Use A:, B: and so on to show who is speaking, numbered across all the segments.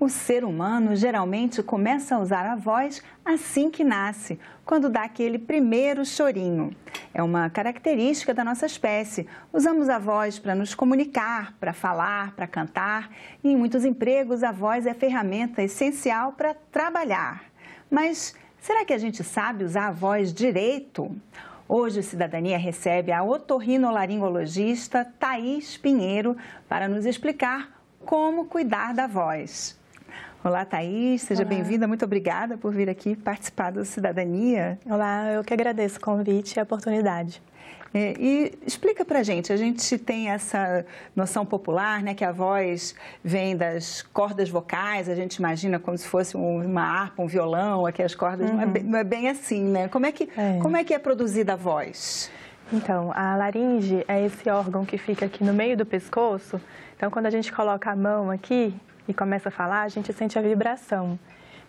A: O ser humano geralmente começa a usar a voz assim que nasce, quando dá aquele primeiro chorinho. É uma característica da nossa espécie. Usamos a voz para nos comunicar, para falar, para cantar. E em muitos empregos, a voz é ferramenta essencial para trabalhar. Mas será que a gente sabe usar a voz direito? Hoje o Cidadania recebe a otorrinolaringologista Thaís Pinheiro para nos explicar como cuidar da voz. Olá, Thaís, seja bem-vinda, muito obrigada por vir aqui participar do Cidadania.
B: Olá, eu que agradeço o convite e a oportunidade.
A: E explica pra gente, a gente tem essa noção popular, né, que a voz vem das cordas vocais, a gente imagina como se fosse uma harpa, um violão, aqui as cordas, não é bem assim, né? Como é que é produzida a voz?
B: Então, a laringe é esse órgão que fica aqui no meio do pescoço. Então, quando a gente coloca a mão aqui e começa a falar, a gente sente a vibração.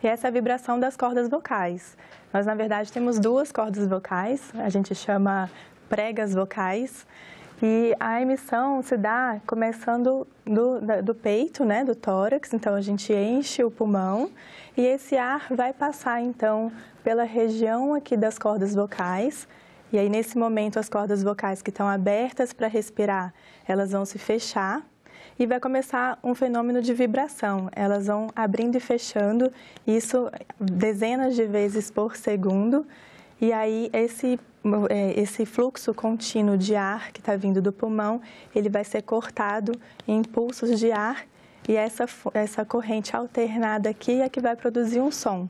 B: E essa é a vibração das cordas vocais. Nós, na verdade, temos duas cordas vocais, a gente chama pregas vocais. E a emissão se dá começando do peito, né, do tórax. Então, a gente enche o pulmão e esse ar vai passar, então, pela região aqui das cordas vocais. E aí, nesse momento, as cordas vocais que estão abertas para respirar, elas vão se fechar e vai começar um fenômeno de vibração. Elas vão abrindo e fechando, isso dezenas de vezes por segundo. E aí, esse fluxo contínuo de ar que está vindo do pulmão, ele vai ser cortado em impulsos de ar e essa corrente alternada aqui é que vai produzir um som.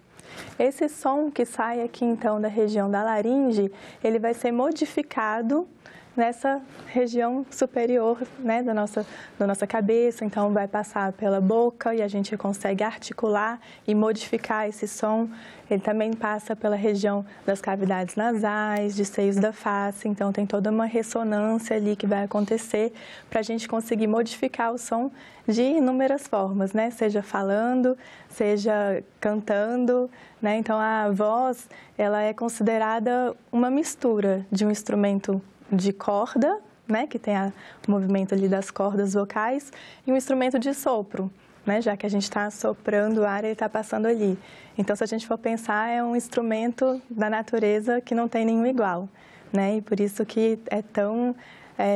B: Esse som que sai aqui, então, da região da laringe, ele vai ser modificado nessa região superior, né, da nossa cabeça. Então, vai passar pela boca e a gente consegue articular e modificar esse som. Ele também passa pela região das cavidades nasais, de seios da face. Então, tem toda uma ressonância ali que vai acontecer para a gente conseguir modificar o som de inúmeras formas, né? Seja falando, seja cantando, né? Então, a voz, ela é considerada uma mistura de um instrumento de corda, né, que tem o movimento ali das cordas vocais, e um instrumento de sopro, né, já que a gente está soprando o ar, ele está passando ali. Então, se a gente for pensar, é um instrumento da natureza que não tem nenhum igual, né, e por isso que é tão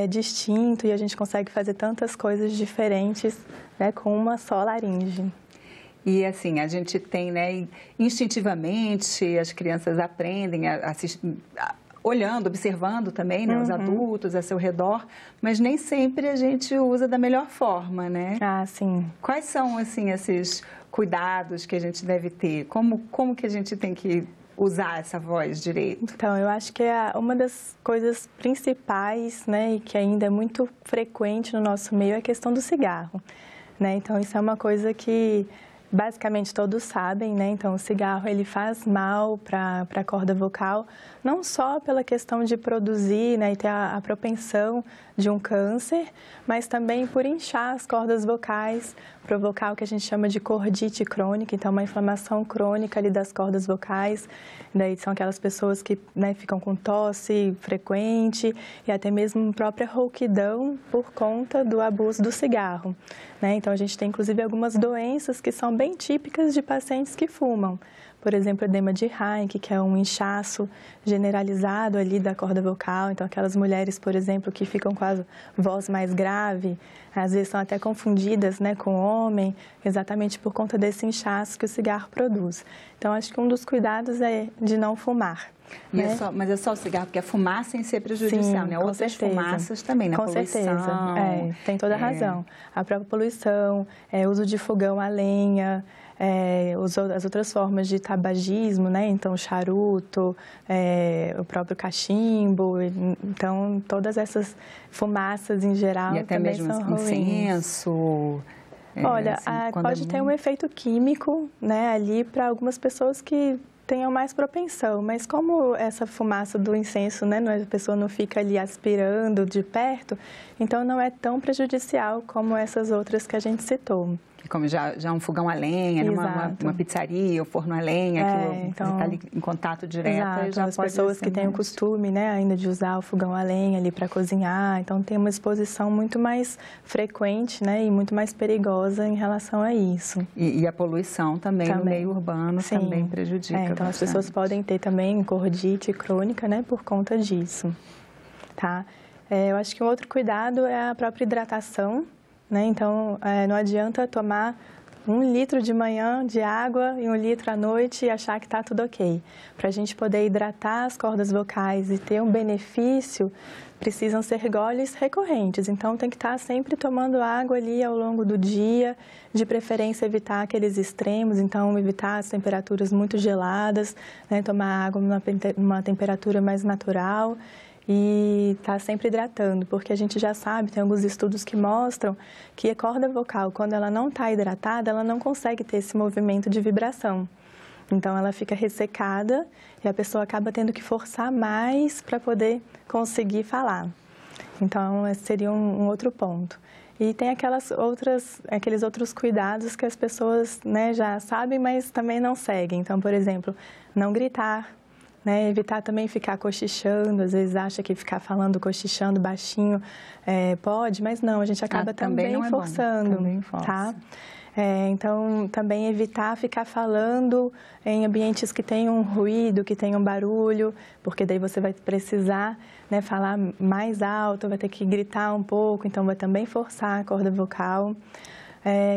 B: distinto e a gente consegue fazer tantas coisas diferentes, né, com uma só laringe.
A: E assim, a gente tem, né, instintivamente, as crianças aprendem olhando, observando também, né, os adultos a seu redor, mas nem sempre a gente usa da melhor forma, né?
B: Ah, sim.
A: Quais são, assim, esses cuidados que a gente deve ter? Como que a gente tem que usar essa voz direito?
B: Então, eu acho que uma das coisas principais, né, e que ainda é muito frequente no nosso meio é a questão do cigarro, né? Então, isso é uma coisa que basicamente todos sabem, né? Então, o cigarro, ele faz mal para a corda vocal, não só pela questão de produzir, né, e ter a propensão de um câncer, mas também por inchar as cordas vocais, provocar o que a gente chama de cordite crônica, então uma inflamação crônica ali das cordas vocais. Daí são aquelas pessoas que, né, ficam com tosse frequente e até mesmo própria rouquidão por conta do abuso do cigarro, né? Então, a gente tem inclusive algumas doenças que são bem típicas de pacientes que fumam. Por exemplo, edema de Heinck, que é um inchaço generalizado ali da corda vocal. Então, aquelas mulheres, por exemplo, que ficam com a voz mais grave, às vezes são até confundidas, né, com homem, exatamente por conta desse inchaço que o cigarro produz. Então, acho que um dos cuidados é de não fumar. Né?
A: Mas é só o cigarro, porque a fumaça em si é prejudicial,
B: Sim,
A: né? Outras fumaças também, né?
B: Com
A: Poluição,
B: certeza, tem toda a razão. A própria poluição, uso de fogão a lenha, as outras formas de tabagismo, né? Então, charuto, o próprio cachimbo, então todas essas fumaças em geral
A: e até
B: também
A: mesmo
B: são ruins.
A: Incenso.
B: Olha,
A: assim,
B: pode ter um efeito químico, né, ali para algumas pessoas que tenham mais propensão, mas como essa fumaça do incenso, né, a pessoa não fica ali aspirando de perto, então não é tão prejudicial como essas outras que a gente citou.
A: Que como já um fogão a lenha, né? uma pizzaria, ou forno a lenha, que então, você está ali em contato direto.
B: Exato, as pessoas que têm o costume, né, ainda de usar o fogão a lenha ali para cozinhar, então tem uma exposição muito mais frequente, né, e muito mais perigosa em relação a isso.
A: E a poluição também no meio urbano também prejudica.
B: Então as pessoas podem ter também cordite crônica, né, por conta disso, tá? Eu acho que um outro cuidado é a própria hidratação, né? Então, não adianta tomar 1 litro de manhã de água e 1 litro à noite e achar que está tudo ok. Para a gente poder hidratar as cordas vocais e ter um benefício, precisam ser goles recorrentes. Então, tem que estar sempre tomando água ali ao longo do dia, de preferência evitar aqueles extremos, então evitar as temperaturas muito geladas, né? Tomar água numa temperatura mais natural. E estar sempre hidratando, porque a gente já sabe, tem alguns estudos que mostram que a corda vocal, quando ela não está hidratada, ela não consegue ter esse movimento de vibração. Então, ela fica ressecada e a pessoa acaba tendo que forçar mais para poder conseguir falar. Então, esse seria um outro ponto. E tem aqueles outros cuidados que as pessoas, né, já sabem, mas também não seguem. Então, por exemplo, não gritar. Né, evitar também ficar cochichando, às vezes acha que ficar falando, cochichando baixinho pode, mas não, a gente acaba também forçando, também tá? Então, também evitar ficar falando em ambientes que tenham ruído, que tenham barulho, porque daí você vai precisar, né, falar mais alto, vai ter que gritar um pouco, então vai também forçar a corda vocal.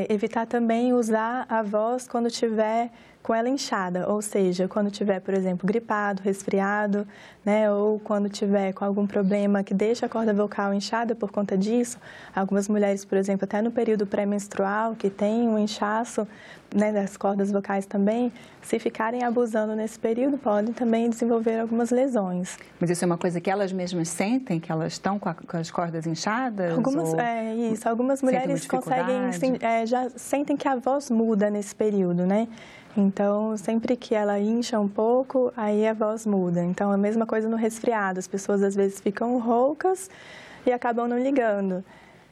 B: Evitar também usar a voz quando tiver com ela inchada, ou seja, quando tiver, por exemplo, gripado, resfriado, né, ou quando tiver com algum problema que deixa a corda vocal inchada por conta disso. Algumas mulheres, por exemplo, até no período pré-menstrual, que tem um inchaço, né, das cordas vocais também, se ficarem abusando nesse período, podem também desenvolver algumas lesões.
A: Mas isso é uma coisa que elas mesmas sentem, que elas estão com as cordas inchadas?
B: Algumas mulheres conseguem, já sentem que a voz muda nesse período, né? Então, sempre que ela incha um pouco, aí a voz muda. Então, a mesma coisa no resfriado. As pessoas, às vezes, ficam roucas e acabam não ligando.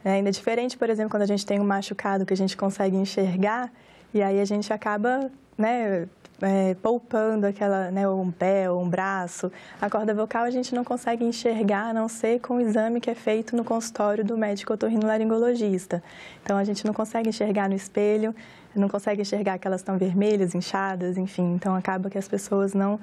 B: Ainda é diferente, por exemplo, quando a gente tem um machucado que a gente consegue enxergar, e aí a gente acaba, né, poupando aquela, né, um pé ou um braço. A corda vocal a gente não consegue enxergar, a não ser com o exame que é feito no consultório do médico otorrinolaringologista. Então, a gente não consegue enxergar no espelho, não consegue enxergar que elas estão vermelhas, inchadas, enfim. Então, acaba que as pessoas não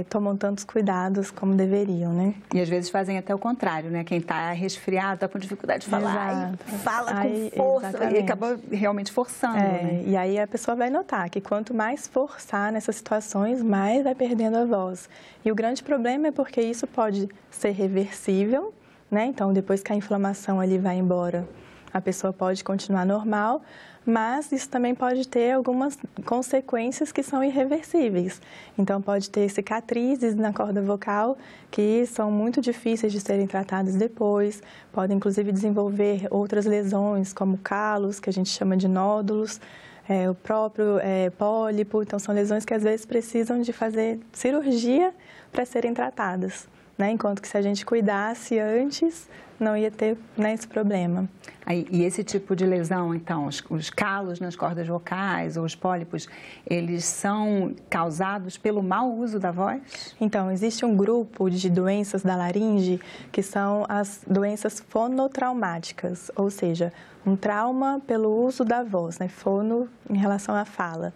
B: tomam tantos cuidados como deveriam, né?
A: E às vezes fazem até o contrário, né? Quem está resfriado, está com dificuldade de falar, fala com força,
B: exatamente.
A: E acaba realmente forçando, né?
B: E aí a pessoa vai notar que quanto mais forçar nessas situações, mais vai perdendo a voz. E o grande problema é porque isso pode ser reversível, né? Então, depois que a inflamação ali vai embora, a pessoa pode continuar normal, mas isso também pode ter algumas consequências que são irreversíveis. Então, pode ter cicatrizes na corda vocal que são muito difíceis de serem tratadas depois, podem inclusive desenvolver outras lesões, como calos, que a gente chama de nódulos, o próprio pólipo. Então, são lesões que às vezes precisam de fazer cirurgia para serem tratadas, né? Enquanto que se a gente cuidasse antes, não ia ter, né, esse problema.
A: E esse tipo de lesão, então, os calos nas cordas vocais ou os pólipos, eles são causados pelo mau uso da voz?
B: Então, existe um grupo de doenças da laringe que são as doenças fonotraumáticas, ou seja, um trauma pelo uso da voz, né? Fono em relação à fala.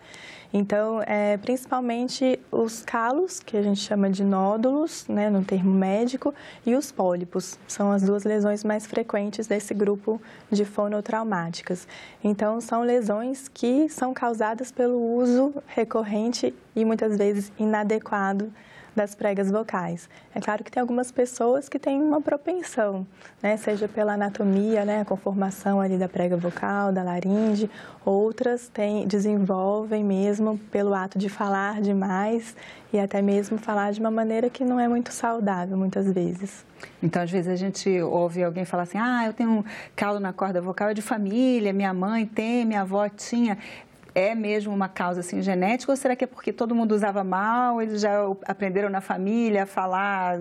B: Então, principalmente os calos, que a gente chama de nódulos, né, no termo médico, e os pólipos, são as duas lesões mais frequentes desse grupo de fonotraumáticas. Então, são lesões que são causadas pelo uso recorrente e muitas vezes inadequado das pregas vocais. É claro que tem algumas pessoas que têm uma propensão, né, seja pela anatomia, né, a conformação ali da prega vocal, da laringe, outras desenvolvem mesmo pelo ato de falar demais e até mesmo falar de uma maneira que não é muito saudável muitas vezes.
A: Então, às vezes a gente ouve alguém falar assim, eu tenho um calo na corda vocal, é de família, minha mãe tem, minha avó tinha. é mesmo uma causa assim, genética ou será que é porque todo mundo usava mal, eles já aprenderam na família a falar,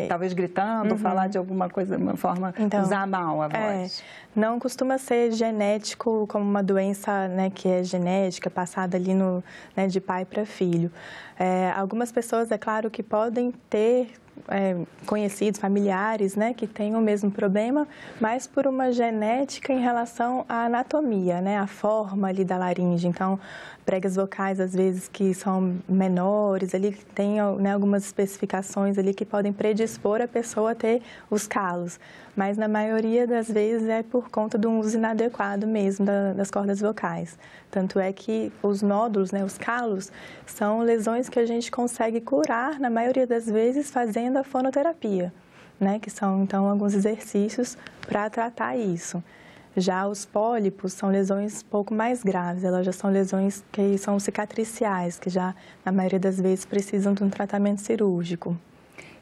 A: talvez gritando, falar de alguma coisa, de uma forma, então, usar mal a voz?
B: Não costuma ser genético como uma doença, né, que é genética, passada ali né, de pai para filho. Algumas pessoas, é claro, que podem ter conhecidos, familiares, né, que têm o mesmo problema, mas por uma genética em relação à anatomia, né, a forma ali da laringe. Então, pregas vocais, às vezes, que são menores, ali tem, né, algumas especificações ali que podem predispor a pessoa a ter os calos. Mas, na maioria das vezes, é por conta de um uso inadequado mesmo das cordas vocais. Tanto é que os nódulos, né, os calos, são lesões que a gente consegue curar, na maioria das vezes, fazendo a fonoterapia, né, que são, então, alguns exercícios para tratar isso. Já os pólipos são lesões um pouco mais graves, elas já são lesões que são cicatriciais, que já, na maioria das vezes, precisam de um tratamento cirúrgico.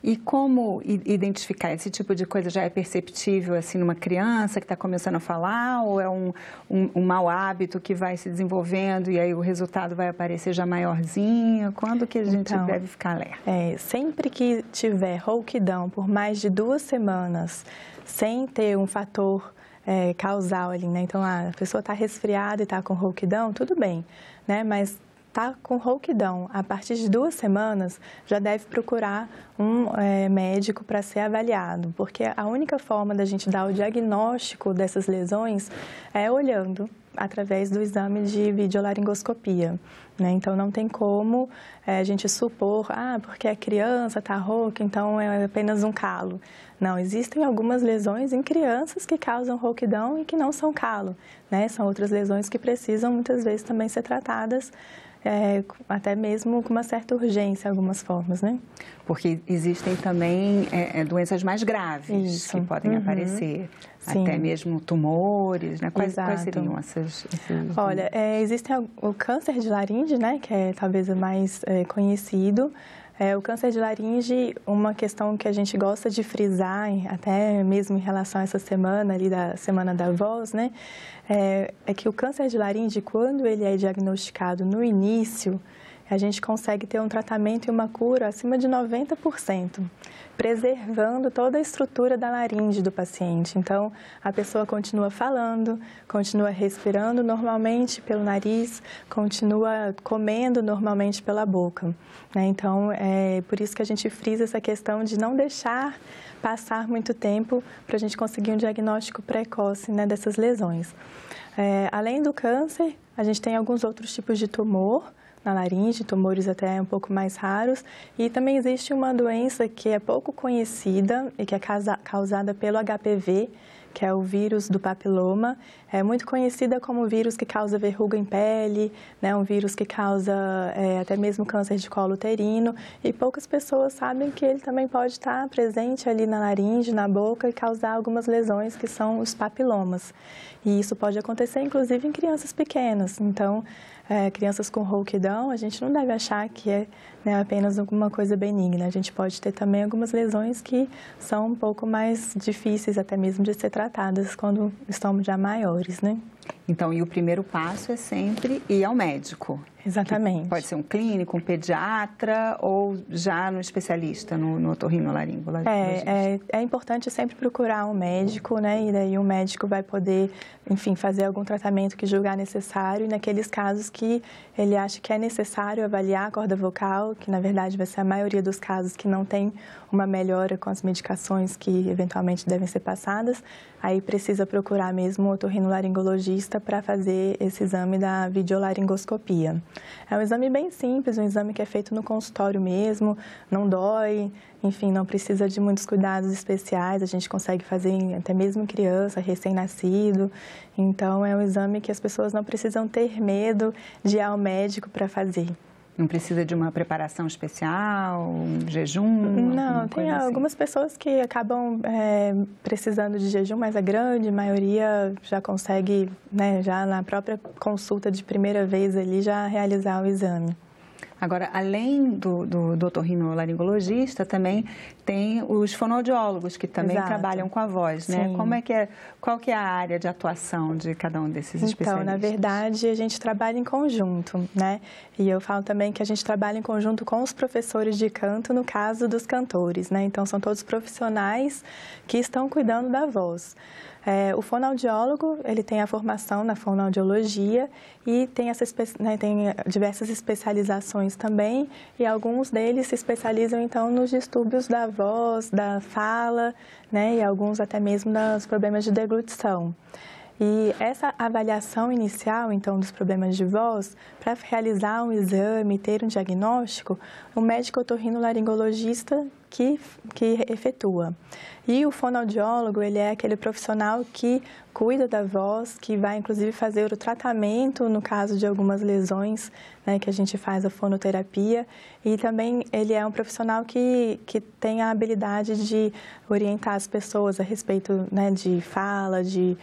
A: E como identificar esse tipo de coisa? Já é perceptível assim numa criança que está começando a falar ou é um mau hábito que vai se desenvolvendo e aí o resultado vai aparecer já maiorzinho? Quando que a gente deve ficar alerta?
B: Sempre que tiver rouquidão por mais de 2 semanas, sem ter um fator causal ali, né? Então, a pessoa está resfriada e está com rouquidão, tudo bem, né? Mas está com rouquidão, a partir de 2 semanas, já deve procurar um médico para ser avaliado, porque a única forma da gente dar o diagnóstico dessas lesões é olhando através do exame de videolaringoscopia, né? Então, não tem como a gente supor, porque a criança está rouca, então é apenas um calo. Não, existem algumas lesões em crianças que causam rouquidão e que não são calo, né? São outras lesões que precisam, muitas vezes, também ser tratadas até mesmo com uma certa urgência, algumas formas, né?
A: Porque existem também doenças mais graves que podem aparecer,
B: Sim.
A: até mesmo tumores, né? Quais seriam esses?
B: Olha, existe o câncer de laringe, né? Que é talvez o mais conhecido. O câncer de laringe, uma questão que a gente gosta de frisar, até mesmo em relação a essa semana ali da Semana da Voz, né? É que o câncer de laringe, quando ele é diagnosticado no início, a gente consegue ter um tratamento e uma cura acima de 90%, preservando toda a estrutura da laringe do paciente. Então, a pessoa continua falando, continua respirando normalmente pelo nariz, continua comendo normalmente pela boca, né? Então, é por isso que a gente frisa essa questão de não deixar passar muito tempo para a gente conseguir um diagnóstico precoce, né, dessas lesões. Além do câncer, a gente tem alguns outros tipos de tumor na laringe, tumores até um pouco mais raros, e também existe uma doença que é pouco conhecida e que é causada pelo HPV, que é o vírus do papiloma. É muito conhecida como vírus que causa verruga em pele, né? Um vírus que causa até mesmo câncer de colo uterino, e poucas pessoas sabem que ele também pode estar presente ali na laringe, na boca, e causar algumas lesões que são os papilomas. E isso pode acontecer, inclusive, em crianças pequenas. Então, crianças com rouquidão, a gente não deve achar que é, né, apenas alguma coisa benigna. A gente pode ter também algumas lesões que são um pouco mais difíceis até mesmo de ser tratadas quando estão já maiores, né?
A: Então, e o primeiro passo é sempre ir ao médico.
B: Exatamente.
A: Pode ser um clínico, um pediatra ou já no especialista, no otorrinolaringologista.
B: É importante sempre procurar um médico, né? E daí o médico vai poder, enfim, fazer algum tratamento que julgar necessário. E naqueles casos que ele acha que é necessário avaliar a corda vocal, que na verdade vai ser a maioria dos casos que não tem uma melhora com as medicações que eventualmente devem ser passadas, aí precisa procurar mesmo um otorrinolaringologista para fazer esse exame da videolaringoscopia. É um exame bem simples, um exame que é feito no consultório mesmo, não dói, enfim, não precisa de muitos cuidados especiais, a gente consegue fazer até mesmo em criança, recém-nascido. Então, é um exame que as pessoas não precisam ter medo de ir ao médico para fazer.
A: Não precisa de uma preparação especial, um jejum?
B: Não, tem algumas pessoas que acabam precisando de jejum, mas a grande maioria já consegue, né, já na própria consulta de primeira vez ali, já realizar o exame.
A: Agora, além do otorrinolaringologista, também tem os fonoaudiólogos, que também trabalham com a voz, né? Qual que é a área de atuação de cada um desses especialistas?
B: Então, na verdade, a gente trabalha em conjunto, né? E eu falo também que a gente trabalha em conjunto com os professores de canto, no caso dos cantores, né? Então, são todos profissionais que estão cuidando da voz. O fonoaudiólogo, ele tem a formação na fonoaudiologia e tem, tem diversas especializações também, e alguns deles se especializam, então, nos distúrbios da voz, da fala, né, e alguns até mesmo nos problemas de deglutição. E essa avaliação inicial, então, dos problemas de voz, para realizar um exame, ter um diagnóstico, o médico otorrinolaringologista que efetua. E o fonoaudiólogo, ele é aquele profissional que cuida da voz, que vai, inclusive, fazer o tratamento no caso de algumas lesões, né, que a gente faz a fonoterapia. E também ele é um profissional que tem a habilidade de orientar as pessoas a respeito, né, de fala, de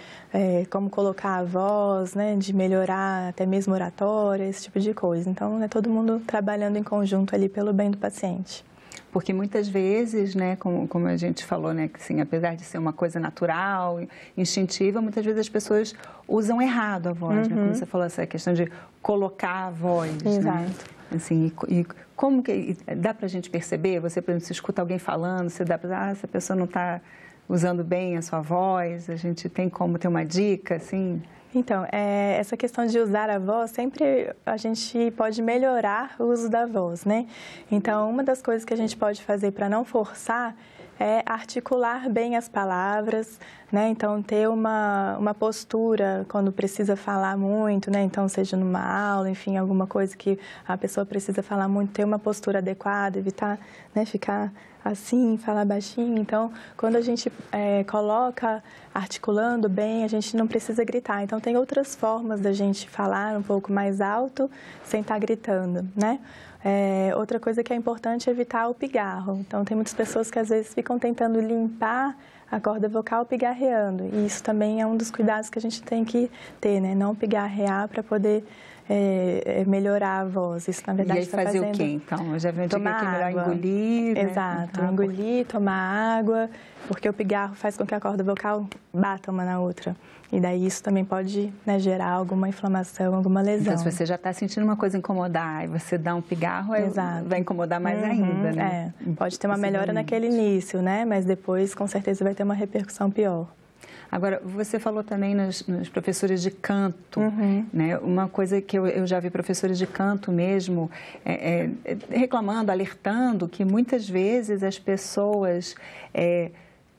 B: como colocar a voz, né, de melhorar até mesmo oratória, esse tipo de coisa. Então, é todo mundo trabalhando em conjunto ali pelo bem do paciente.
A: Porque muitas vezes, né, como a gente falou, né, que assim, apesar de ser uma coisa natural, instintiva, muitas vezes as pessoas usam errado a voz, né? Como você falou, essa questão de colocar a voz, né? Assim, e como que dá para a gente perceber? Você, por exemplo, se escuta alguém falando, você dá para essa pessoa não está usando bem a sua voz, a gente tem como ter uma dica, assim?
B: Então, essa questão de usar a voz, sempre a gente pode melhorar o uso da voz, né? Então, uma das coisas que a gente pode fazer para não forçar é articular bem as palavras, né? Então, ter uma postura quando precisa falar muito, né? Então, seja numa aula, enfim, alguma coisa que a pessoa precisa falar muito, ter uma postura adequada, evitar, né, ficar assim, falar baixinho. Então, quando a gente coloca articulando bem, a gente não precisa gritar. Então, tem outras formas da gente falar um pouco mais alto sem estar gritando, né? Outra coisa que é importante é evitar o pigarro. Então, tem muitas pessoas que às vezes ficam tentando limpar a corda vocal pigarreando. E isso também é um dos cuidados que a gente tem que ter, né? Não pigarrear para poder melhorar a voz. Isso, na verdade,
A: e aí fazer o quê, então? Eu já vi que é melhor engolir, né?
B: Exato, engolir, tomar água, porque o pigarro faz com que a corda vocal bata uma na outra. E daí isso também pode, né, gerar alguma inflamação, alguma lesão.
A: Então, se você já está sentindo uma coisa incomodar e você dá um pigarro, vai incomodar mais ainda, né?
B: Pode ter uma melhora naquele início, né? Mas depois, com certeza, vai ter uma repercussão pior.
A: Agora, você falou também nos professores de canto, né? Uma coisa que eu já vi professores de canto mesmo reclamando, alertando que muitas vezes as pessoas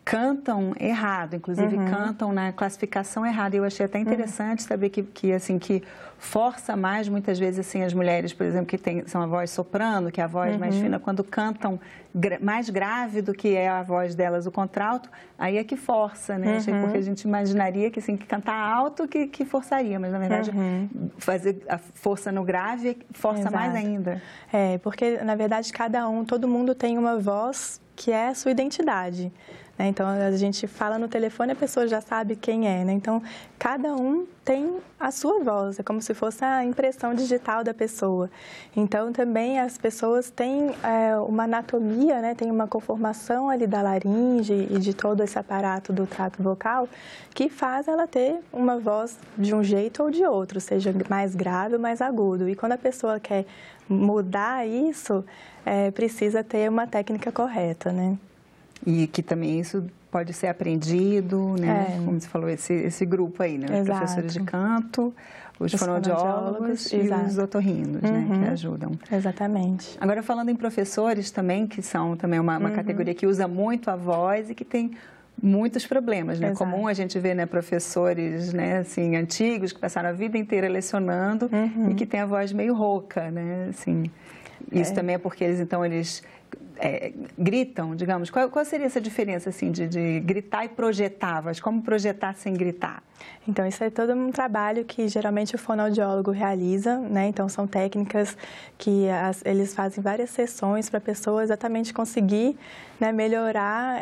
A: cantam errado, inclusive cantam na classificação errada. Eu achei até interessante saber que força mais, muitas vezes, assim, as mulheres, por exemplo, que são a voz soprano, que é a voz mais fina, quando cantam mais grave do que é a voz delas, o contralto, aí é que força, né? Porque a gente imaginaria que, assim, que cantar alto que forçaria, mas, na verdade, fazer a força no grave força mais ainda.
B: Porque, na verdade, todo mundo tem uma voz que é a sua identidade. Então, a gente fala no telefone, a pessoa já sabe quem é, né? Então, cada um tem a sua voz, é como se fosse a impressão digital da pessoa. Então, também as pessoas têm uma anatomia, né? Tem uma conformação ali da laringe e de todo esse aparato do trato vocal que faz ela ter uma voz de um jeito ou de outro, seja mais grave ou mais agudo. E quando a pessoa quer mudar isso, precisa ter uma técnica correta, né?
A: E que também isso pode ser aprendido, né? Como você falou, esse grupo aí, né? Os professores de canto, os fonoaudiólogos e os otorrinos, né? Que ajudam.
B: Exatamente.
A: Agora, falando em professores também, que são também uma categoria que usa muito a voz e que tem muitos problemas, né? Comum a gente ver, né, professores, né, assim, antigos que passaram a vida inteira lecionando e que tem a voz meio rouca, né? Assim, isso também é porque eles gritam, digamos. Qual seria essa diferença, assim, de gritar e projetar? Como projetar sem gritar?
B: Então, isso é todo um trabalho que geralmente o fonoaudiólogo realiza, né? Então, são técnicas que eles fazem várias sessões para a pessoa exatamente conseguir, né, melhorar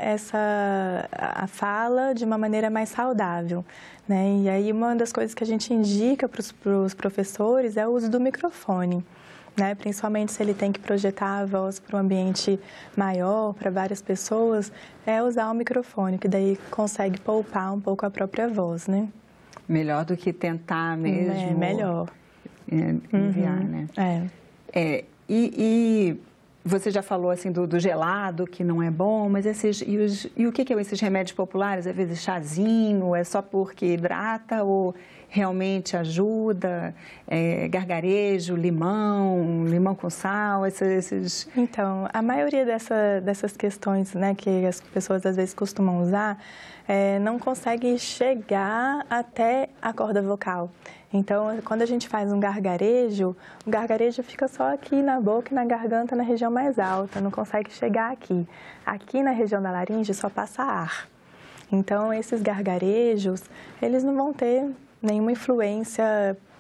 B: a fala de uma maneira mais saudável, né? E aí, uma das coisas que a gente indica para os professores é o uso do microfone. né? Principalmente se ele tem que projetar a voz para um ambiente maior, para várias pessoas, é usar o microfone, que daí consegue poupar um pouco a própria voz, né?
A: Melhor do que tentar mesmo.
B: É melhor.
A: Enviar, né? E você já falou assim do gelado, que não é bom, mas e o que é esses remédios populares? Às vezes chazinho, é só porque hidrata ou realmente ajuda? Gargarejo, limão com sal, esses...
B: Então, a maioria dessas questões, né, que as pessoas às vezes costumam usar, não consegue chegar até a corda vocal. Então, quando a gente faz um gargarejo, o gargarejo fica só aqui na boca e na garganta, na região mais alta, não consegue chegar aqui. Aqui na região da laringe só passa ar. Então, esses gargarejos, eles não vão ter nenhuma influência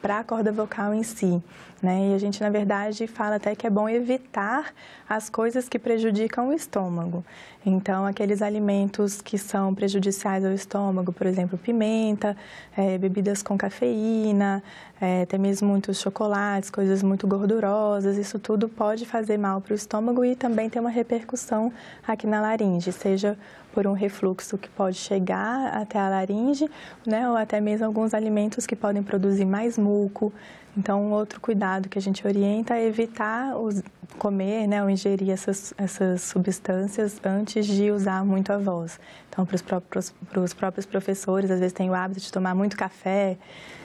B: para a corda vocal em si, né? E a gente, na verdade, fala até que é bom evitar as coisas que prejudicam o estômago. Então, aqueles alimentos que são prejudiciais ao estômago, por exemplo, pimenta, bebidas com cafeína, até mesmo muitos chocolates, coisas muito gordurosas, isso tudo pode fazer mal para o estômago e também ter uma repercussão aqui na laringe, seja por um refluxo que pode chegar até a laringe, né, ou até mesmo alguns alimentos que podem produzir mais muco. Então, um outro cuidado que a gente orienta é evitar comer, né, ou ingerir essas substâncias antes de usar muito a voz. Então, para os próprios professores, às vezes tem o hábito de tomar muito café,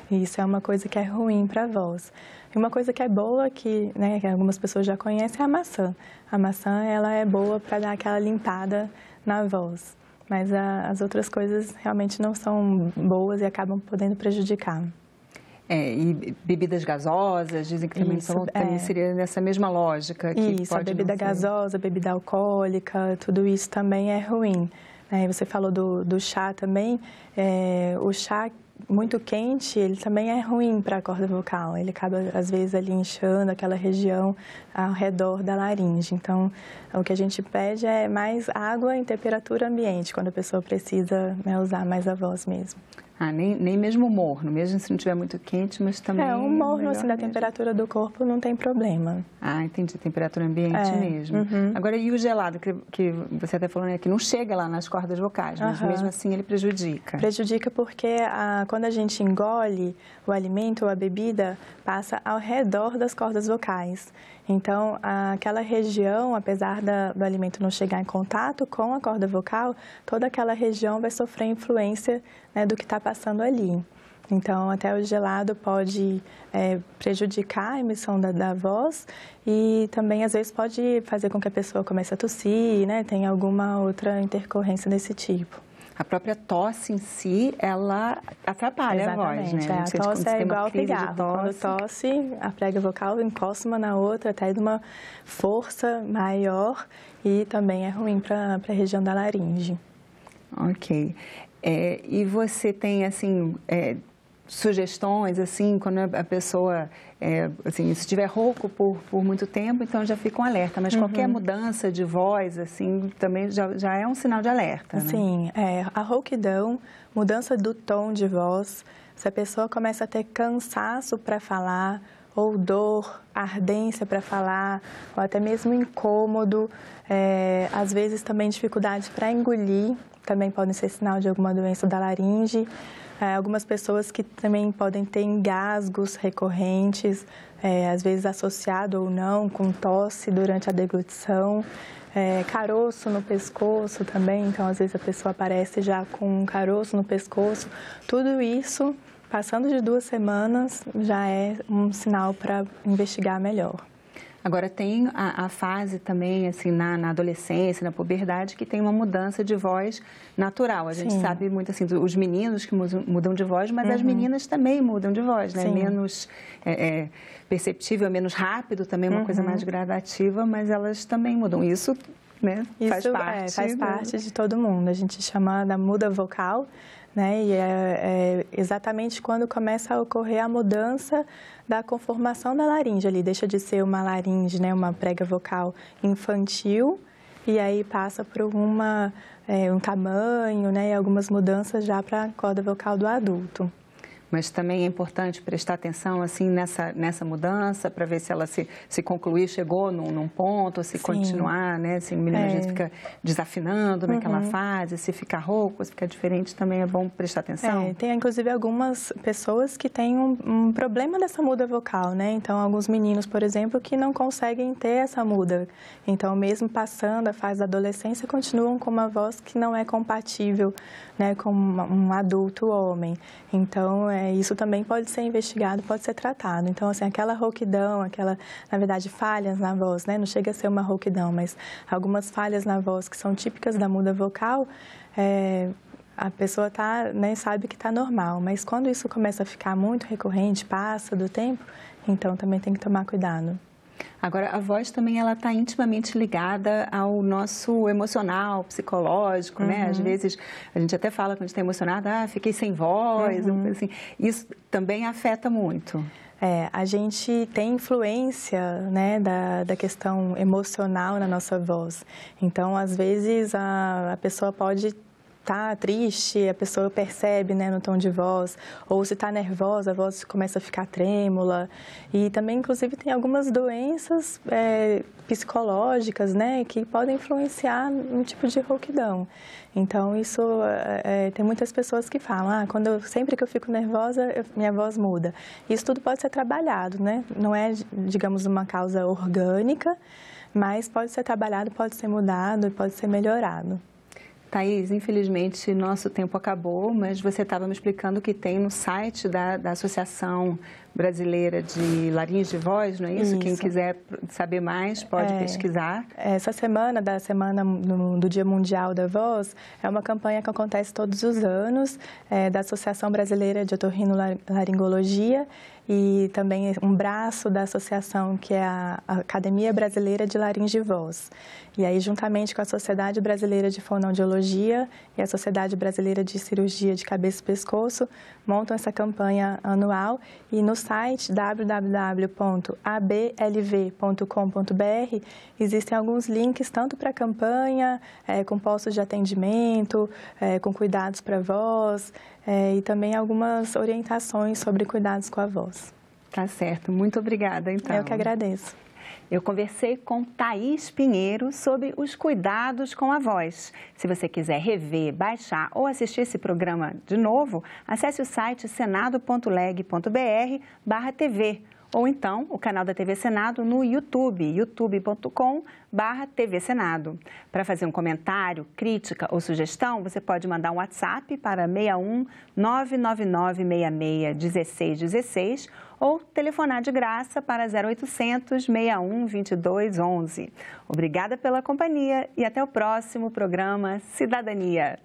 B: e isso é uma coisa que é ruim para a voz. E uma coisa que é boa, que algumas pessoas já conhecem, é a maçã. A maçã, ela é boa para dar aquela limpada na voz, mas as outras coisas realmente não são boas e acabam podendo prejudicar.
A: E bebidas gasosas, dizem que também, também seria nessa mesma lógica. Que
B: isso,
A: pode
B: a bebida gasosa, a bebida alcoólica, tudo isso também é ruim. Você falou do chá também, o chá muito quente, ele também é ruim para a corda vocal, ele acaba às vezes ali inchando aquela região ao redor da laringe. Então, o que a gente pede é mais água em temperatura ambiente, quando a pessoa precisa usar mais a voz mesmo.
A: Nem mesmo morno, mesmo se não estiver muito quente, mas também...
B: um morno assim da temperatura do corpo não tem problema.
A: Entendi, temperatura ambiente mesmo. Agora, e o gelado, que você até falou, que não chega lá nas cordas vocais, mas mesmo assim ele prejudica?
B: Prejudica porque quando a gente engole o alimento ou a bebida, passa ao redor das cordas vocais. Então, aquela região, apesar do alimento não chegar em contato com a corda vocal, toda aquela região vai sofrer influência do que está passando ali. Então, até o gelado pode prejudicar a emissão da voz e também, às vezes, pode fazer com que a pessoa comece a tossir, tenha alguma outra intercorrência desse tipo.
A: A própria tosse em si, ela atrapalha a voz, né?
B: A tosse é igual ao pigarro. Quando tosse, a prega vocal encosta uma na outra, até de uma força maior e também é ruim para a região da laringe.
A: Ok. E você tem, assim, sugestões, assim, quando a pessoa, assim, se estiver rouco por muito tempo, então já fica um alerta. Mas qualquer mudança de voz, assim, também já é um sinal de alerta, né?
B: Sim, a rouquidão, mudança do tom de voz, se a pessoa começa a ter cansaço para falar, ou dor, ardência para falar, ou até mesmo incômodo, às vezes também dificuldade para engolir, também podem ser sinal de alguma doença da laringe. Algumas pessoas que também podem ter engasgos recorrentes, às vezes associado ou não com tosse durante a deglutição, caroço no pescoço também, então às vezes a pessoa aparece já com um caroço no pescoço. Tudo isso, passando de 2 semanas, já é um sinal para investigar melhor.
A: Agora, tem a fase também, assim, na adolescência, na puberdade, que tem uma mudança de voz natural. A gente sabe muito, assim, os meninos que mudam de voz, mas as meninas também mudam de voz, né? Menos perceptível, menos rápido, também uma coisa mais gradativa, mas elas também mudam. Isso, né, faz parte.
B: Faz parte de todo mundo. A gente chama da muda vocal, né? E é exatamente quando começa a ocorrer a mudança da conformação da laringe ali, deixa de ser uma laringe, né, uma prega vocal infantil, e aí passa por um tamanho, né, e algumas mudanças já para a corda vocal do adulto.
A: Mas também é importante prestar atenção assim nessa mudança para ver se ela se concluir, chegou num ponto, ou se
B: Sim.
A: continuar, né? Se a menina às vezes fica desafinando naquela fase, se ficar rouco, se ficar diferente, também é bom prestar atenção.
B: Tem inclusive algumas pessoas que têm um problema dessa muda vocal, né? Então, alguns meninos, por exemplo, que não conseguem ter essa muda. Então, mesmo passando a fase da adolescência, continuam com uma voz que não é compatível, né, com um adulto homem. Então, isso também pode ser investigado, pode ser tratado. Então, assim, aquela rouquidão, na verdade, falhas na voz, né? Não chega a ser uma rouquidão, mas algumas falhas na voz que são típicas da muda vocal, a pessoa né, sabe que está normal. Mas quando isso começa a ficar muito recorrente, passa do tempo, então também tem que tomar cuidado.
A: Agora, a voz também ela está intimamente ligada ao nosso emocional, psicológico, né? Às vezes, a gente até fala quando está emocionada, fiquei sem voz, assim. Isso também afeta muito.
B: A gente tem influência, né, da questão emocional na nossa voz. Então, às vezes, a pessoa pode está triste, a pessoa percebe, né, no tom de voz, ou se está nervosa, a voz começa a ficar trêmula. E também, inclusive, tem algumas doenças psicológicas, né, que podem influenciar um tipo de rouquidão. Então, isso, tem muitas pessoas que falam, sempre que eu fico nervosa, minha voz muda. Isso tudo pode ser trabalhado, né? Não é, digamos, uma causa orgânica, mas pode ser trabalhado, pode ser mudado e pode ser melhorado.
A: Thaís, infelizmente, nosso tempo acabou, mas você estava me explicando que tem no site da Associação Brasileira de Laringe de Voz, não é isso? Quem quiser saber mais pode pesquisar.
B: Essa semana, do Dia Mundial da Voz, é uma campanha que acontece todos os anos, da Associação Brasileira de Otorrinolaringologia e também um braço da associação, que é a Academia Brasileira de Laringe e Voz. E aí, juntamente com a Sociedade Brasileira de Fonoaudiologia e a Sociedade Brasileira de Cirurgia de Cabeça e Pescoço, montam essa campanha anual. E no site www.ablv.com.br existem alguns links tanto para a campanha, com postos de atendimento, com cuidados para a voz, e também algumas orientações sobre cuidados com a voz.
A: Tá certo. Muito obrigada, então.
B: Eu que agradeço.
A: Eu conversei com Thaís Pinheiro sobre os cuidados com a voz. Se você quiser rever, baixar ou assistir esse programa de novo, acesse o site senado.leg.br/TV ou então o canal da TV Senado no YouTube, youtube.com/TV Senado. Para fazer um comentário, crítica ou sugestão, você pode mandar um WhatsApp para 61 999 66 1616 ou telefonar de graça para 0800 61 22 11. Obrigada pela companhia e até o próximo programa Cidadania.